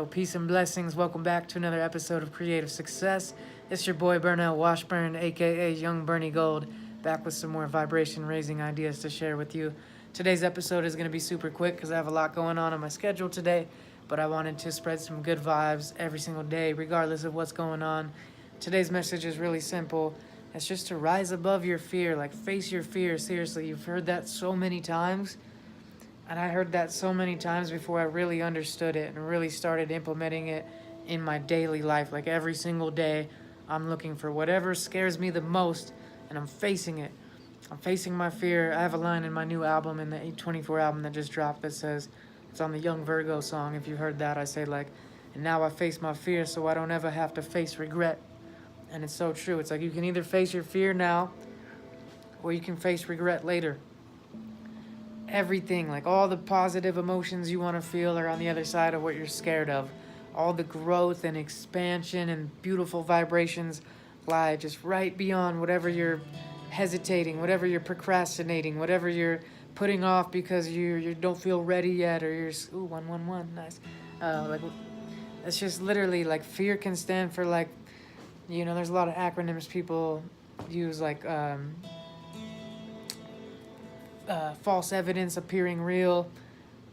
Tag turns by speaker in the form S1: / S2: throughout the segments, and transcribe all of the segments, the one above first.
S1: Peace and blessings. Welcome back to another episode of Creative Success. It's your boy Burnell Washburn, aka Young Bernie Gold, back with some more vibration raising ideas to share with you. Today's episode is going to be super quick because I have a lot going on my schedule today, but I wanted to spread some good vibes every single day, regardless of what's going on. Today's message is really simple. It's just to rise above your fear, like face your fear. Seriously, you've heard that so many times. And I heard that so many times before I really understood it and really started implementing it in my daily life. Like every single day, I'm looking for whatever scares me the most and I'm facing it. I'm facing my fear. I have a line in my new album, in the 824 album that just dropped, that says, it's on the Young Virgo song. If you heard that, I say like, and now I face my fear so I don't ever have to face regret. And it's so true. It's like you can either face your fear now or you can face regret later. Everything, like all the positive emotions you want to feel are on the other side of what you're scared of. All the growth and expansion and beautiful vibrations lie just right beyond whatever you're hesitating, whatever you're procrastinating, whatever you're putting off because you don't feel ready yet, or you're 111, nice. Like it's just literally like fear can stand for, like, there's a lot of acronyms people use, like false evidence appearing real,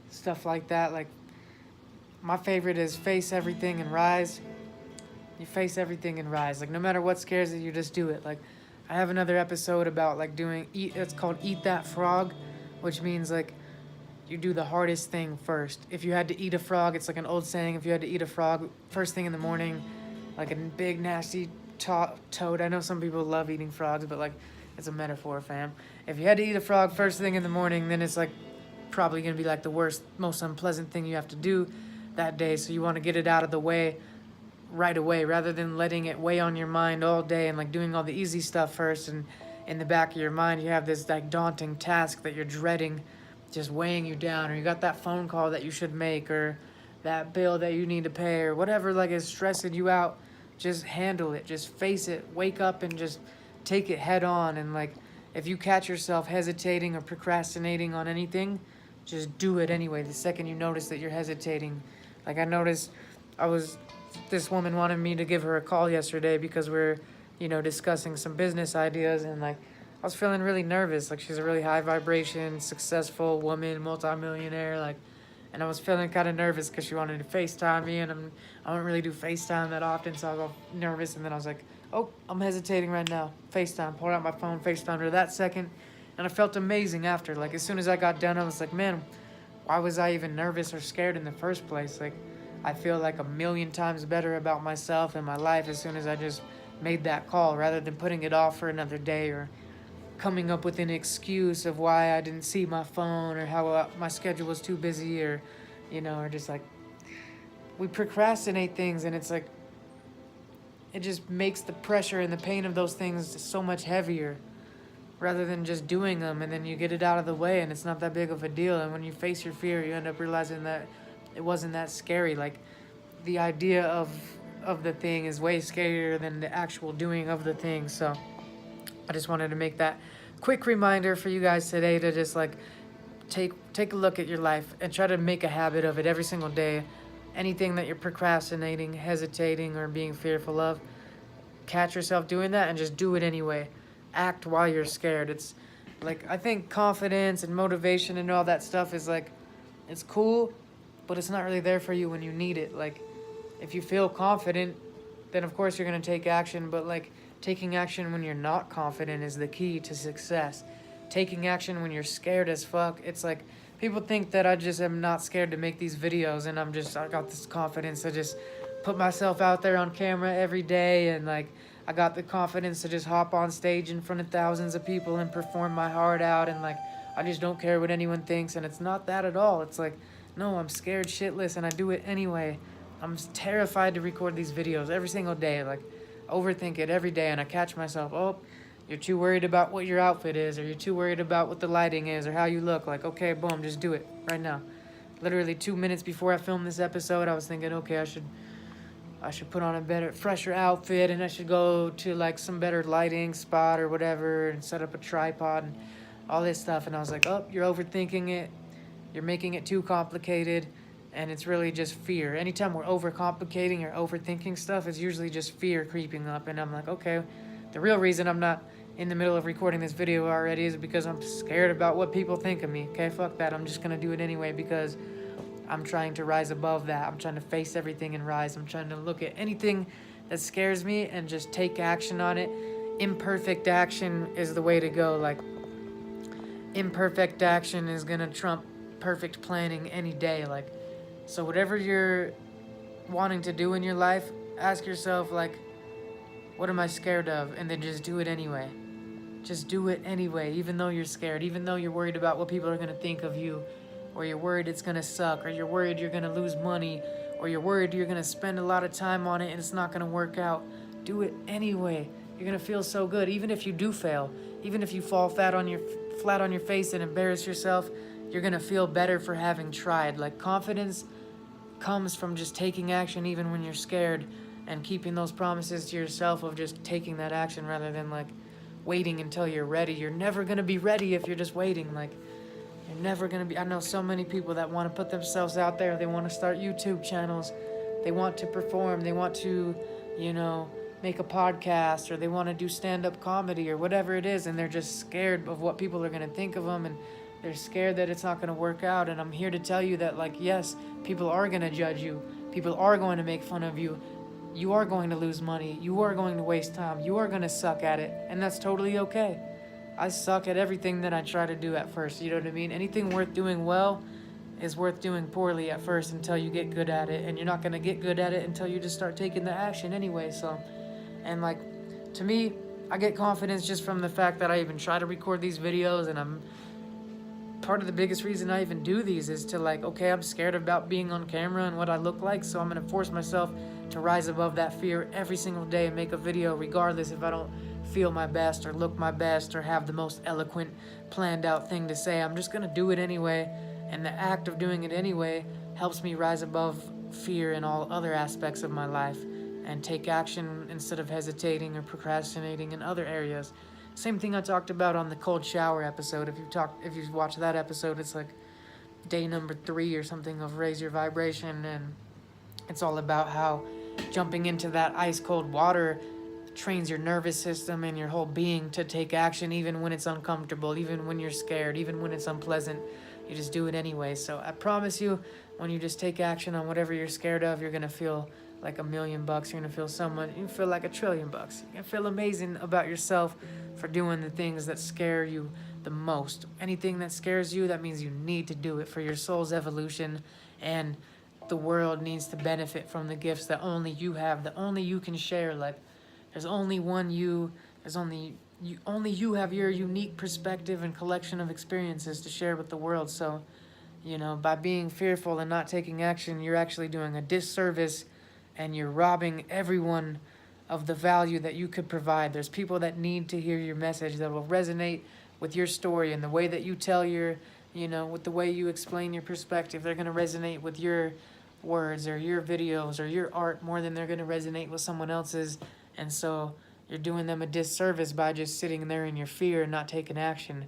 S1: stuff like that. Like my favorite is face everything and rise. You face everything and rise. Like no matter what scares you, just do it. Like I have another episode about like it's called Eat That Frog, which means like you do the hardest thing first. If you had to eat a frog, it's like an old saying, if you had to eat a frog first thing in the morning, like a big nasty toad. I know some people love eating frogs, but like it's a metaphor, fam. If you had to eat a frog first thing in the morning, then it's like probably gonna be like the worst, most unpleasant thing you have to do that day. So you want to get it out of the way right away, rather than letting it weigh on your mind all day and like doing all the easy stuff first. And in the back of your mind, you have this like daunting task that you're dreading, just weighing you down, or you got that phone call that you should make, or that bill that you need to pay, or whatever like is stressing you out. Just handle it. Just face it. Wake up and just take it head on. And like if you catch yourself hesitating or procrastinating on anything, just do it anyway the second you notice that you're hesitating. Like I noticed this woman wanted me to give her a call yesterday because we're discussing some business ideas, and like I was feeling really nervous. Like she's a really high vibration, successful woman, multimillionaire, like, and I was feeling kind of nervous because she wanted to FaceTime me, and I don't really do FaceTime that often, so I was all nervous. And then I was like, oh, I'm hesitating right now. FaceTime. Pulled out my phone, FaceTimed her that second, and I felt amazing after. Like as soon as I got done, I was like, man, why was I even nervous or scared in the first place? Like I feel like a million times better about myself and my life as soon as I just made that call, rather than putting it off for another day, or coming up with an excuse of why I didn't see my phone, or how my schedule was too busy, or or just like we procrastinate things, and it's like it just makes the pressure and the pain of those things so much heavier, rather than just doing them, and then you get it out of the way and it's not that big of a deal. And when you face your fear, you end up realizing that it wasn't that scary. Like the idea of the thing is way scarier than the actual doing of the thing. So I just wanted to make that quick reminder for you guys today to just like take a look at your life and try to make a habit of it every single day. Anything that you're procrastinating, hesitating, or being fearful of, catch yourself doing that and just do it anyway. Act while you're scared. It's like, I think confidence and motivation and all that stuff is like, it's cool, but it's not really there for you when you need it. Like if you feel confident, then of course you're going to take action, but like taking action when you're not confident is the key to success. Taking action when you're scared as fuck, it's like people think that I just am not scared to make these videos, and I got this confidence to just put myself out there on camera every day, and like I got the confidence to just hop on stage in front of thousands of people and perform my heart out, and like I just don't care what anyone thinks. And it's not that at all. It's like, no, I'm scared shitless and I do it anyway. I'm terrified to record these videos every single day, like overthink it every day, and I catch myself, oh, you're too worried about what your outfit is, or you're too worried about what the lighting is, or how you look. Like, okay, boom, just do it right now. Literally 2 minutes before I filmed this episode, I was thinking, okay, I should put on a fresher outfit, and I should go to like some better lighting spot or whatever, and set up a tripod and all this stuff. And I was like, oh, you're overthinking it. You're making it too complicated. And it's really just fear. Anytime we're overcomplicating or overthinking stuff, it's usually just fear creeping up. And I'm like, okay, the real reason I'm not in the middle of recording this video already is because I'm scared about what people think of me. Okay, fuck that. I'm just gonna do it anyway because I'm trying to rise above that. I'm trying to face everything and rise. I'm trying to look at anything that scares me and just take action on it. Imperfect action is the way to go. Like, imperfect action is gonna trump perfect planning any day. Like, so whatever you're wanting to do in your life, ask yourself, like, what am I scared of? And then just do it anyway. Just do it anyway, even though you're scared, even though you're worried about what people are gonna think of you, or you're worried it's gonna suck, or you're worried you're gonna lose money, or you're worried you're gonna spend a lot of time on it and it's not gonna work out. Do it anyway. You're gonna feel so good, even if you do fail, even if you fall flat on your face and embarrass yourself. You're gonna feel better for having tried. Like, confidence comes from just taking action even when you're scared, and keeping those promises to yourself of just taking that action rather than like waiting until you're ready. You're never gonna be ready if you're just waiting. Like, you're never gonna be. I know so many people that want to put themselves out there. They want to start YouTube channels. They want to perform. They want to, make a podcast, or they want to do stand-up comedy or whatever it is, and they're just scared of what people are gonna think of them, and they're scared that it's not gonna work out. And I'm here to tell you that, like, yes, people are gonna judge you. People are going to make fun of you. You are going to lose money. You are going to waste time. You are going to suck at it. And that's totally okay. I suck at everything that I try to do at first. You know what I mean? Anything worth doing well is worth doing poorly at first until you get good at it. And you're not going to get good at it until you just start taking the action anyway. So, and like, to me, I get confidence just from the fact that I even try to record these videos. And part of the biggest reason I even do these is to, like, okay, I'm scared about being on camera and what I look like. So I'm going to force myself to rise above that fear every single day and make a video regardless if I don't feel my best or look my best or have the most eloquent, planned out thing to say. I'm just gonna do it anyway, and the act of doing it anyway helps me rise above fear in all other aspects of my life and take action instead of hesitating or procrastinating in other areas. Same thing I talked about on the cold shower episode. If you've watched that episode, it's like day number 3 or something of Raise Your Vibration, and it's all about how jumping into that ice cold water trains your nervous system and your whole being to take action even when it's uncomfortable, even when you're scared, even when it's unpleasant. You just do it anyway. So I promise you, when you just take action on whatever you're scared of, you're going to feel like $1 million. You're going to feel so much. You feel like $1 trillion. You're going to feel amazing about yourself for doing the things that scare you the most. Anything that scares you, that means you need to do it for your soul's evolution, and the world needs to benefit from the gifts that only you have, that only you can share. Like, there's only one you, only you have your unique perspective and collection of experiences to share with the world. So, by being fearful and not taking action, you're actually doing a disservice, and you're robbing everyone of the value that you could provide. There's people that need to hear your message, that will resonate with your story and the way that you tell your, with the way you explain your perspective. They're going to resonate with your words or your videos or your art more than they're going to resonate with someone else's. And so you're doing them a disservice by just sitting there in your fear and not taking action.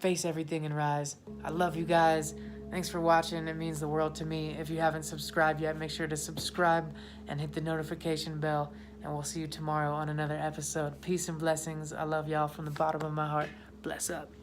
S1: Face everything and rise. I love you guys. Thanks for watching. It means the world to me. If you haven't subscribed yet, make sure to subscribe and hit the notification bell. And we'll see you tomorrow on another episode. Peace and blessings. I love y'all from the bottom of my heart. Bless up.